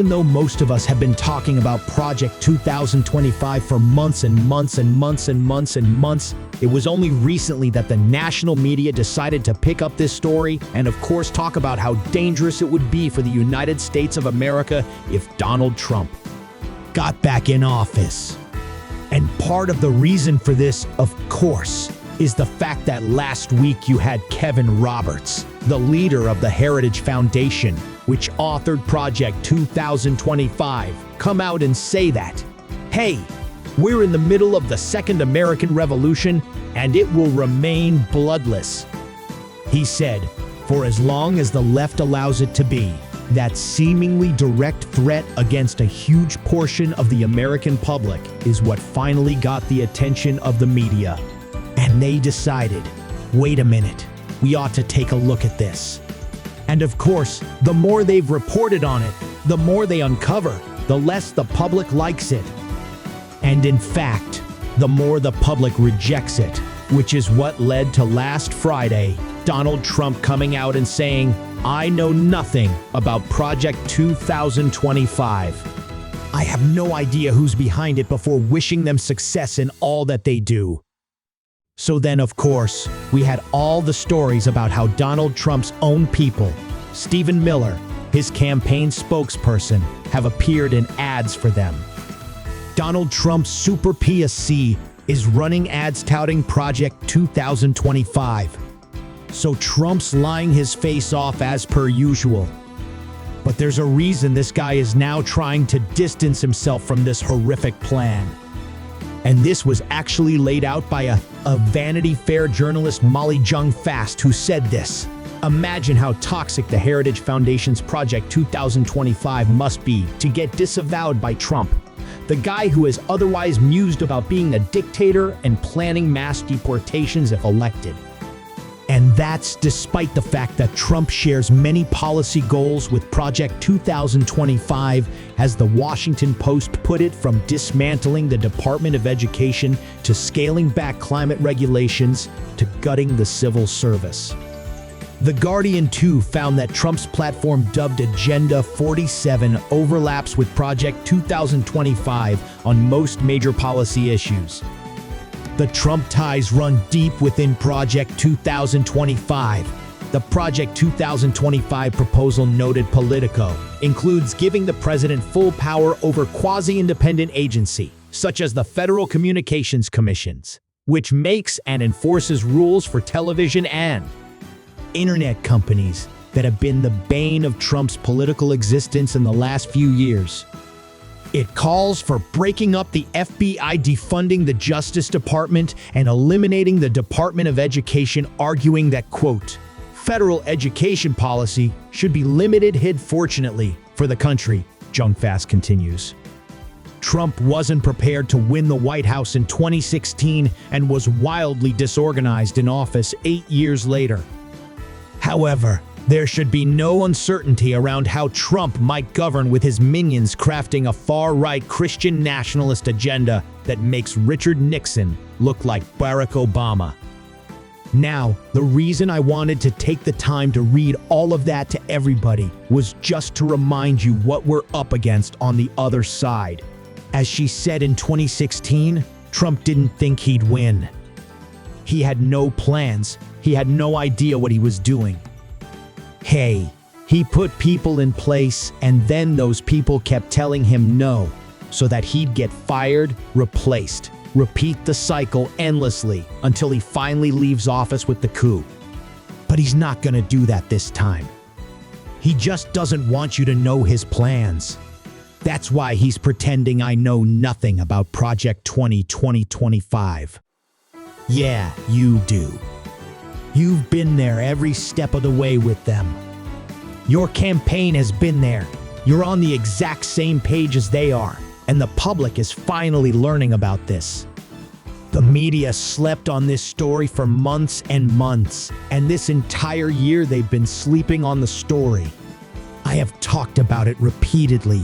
even though most of us have been talking about Project 2025 for months and months and months and months and months, it was only recently that the national media decided to pick up this story and of course talk about how dangerous it would be for the United States of America if Donald Trump got back in office. And part of the reason for this, of course, is the fact that last week you had Kevin Roberts, the leader of the Heritage Foundation, which authored Project 2025, come out and say that, hey, we're in the middle of the Second American Revolution and it will remain bloodless. He said, for as long as the left allows it to be, that seemingly direct threat against a huge portion of the American public is what finally got the attention of the media. And they decided, wait a minute, we ought to take a look at this. And of course, the more they've reported on it, the more they uncover, the less the public likes it. And in fact, the more the public rejects it, which is what led to last Friday, Donald Trump coming out and saying, I know nothing about Project 2025. I have no idea who's behind it before wishing them success in all that they do. So then, of course, we had all the stories about how Donald Trump's own people, Stephen Miller, his campaign spokesperson, have appeared in ads for them. Donald Trump's super PSC is running ads touting Project 2025. So Trump's lying his face off as per usual. But there's a reason this guy is now trying to distance himself from this horrific plan. And this was actually laid out by a Vanity Fair journalist, Molly Jung Fast, who said this. Imagine how toxic the Heritage Foundation's Project 2025 must be to get disavowed by Trump, the guy who has otherwise mused about being a dictator and planning mass deportations if elected. And that's despite the fact that Trump shares many policy goals with Project 2025, as the Washington Post put it, from dismantling the Department of Education to scaling back climate regulations to gutting the civil service. The Guardian, too, found that Trump's platform, dubbed Agenda 47, overlaps with Project 2025 on most major policy issues. The Trump ties run deep within Project 2025. The Project 2025 proposal, noted Politico, includes giving the president full power over quasi-independent agency, such as the Federal Communications Commissions, which makes and enforces rules for television and internet companies that have been the bane of Trump's political existence in the last few years. It calls for breaking up the FBI, defunding the Justice Department, and eliminating the Department of Education, arguing that, quote, federal education policy should be limited. Fortunately for the country, Jung Fast continues. Trump wasn't prepared to win the White House in 2016 and was wildly disorganized in office 8 years later. However, there should be no uncertainty around how Trump might govern, with his minions crafting a far-right Christian nationalist agenda that makes Richard Nixon look like Barack Obama. Now, the reason I wanted to take the time to read all of that to everybody was just to remind you what we're up against on the other side. As she said in 2016, Trump didn't think he'd win. He had no plans. He had no idea what he was doing. Hey, he put people in place, and then those people kept telling him no, so that he'd get fired, replaced, repeat the cycle endlessly until he finally leaves office with the coup. But he's not gonna do that this time. He just doesn't want you to know his plans. That's why he's pretending I know nothing about Project 2025. Yeah, you do. You've been there every step of the way with them. Your campaign has been there. You're on the exact same page as they are, and the public is finally learning about this. The media slept on this story for months and months, and this entire year they've been sleeping on the story. I have talked about it repeatedly.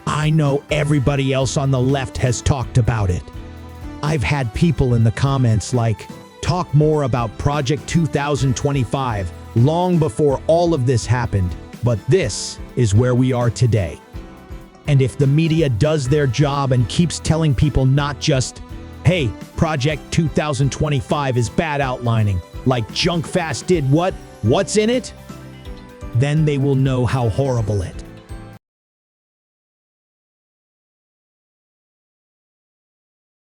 I know everybody else on the left has talked about it. I've had people in the comments like, talk more about Project 2025 long before all of this happened, but this is where we are today. And if the media does their job and keeps telling people not just, hey, Project 2025 is bad outlining, like Junk Fast did what's in it? Then they will know how horrible it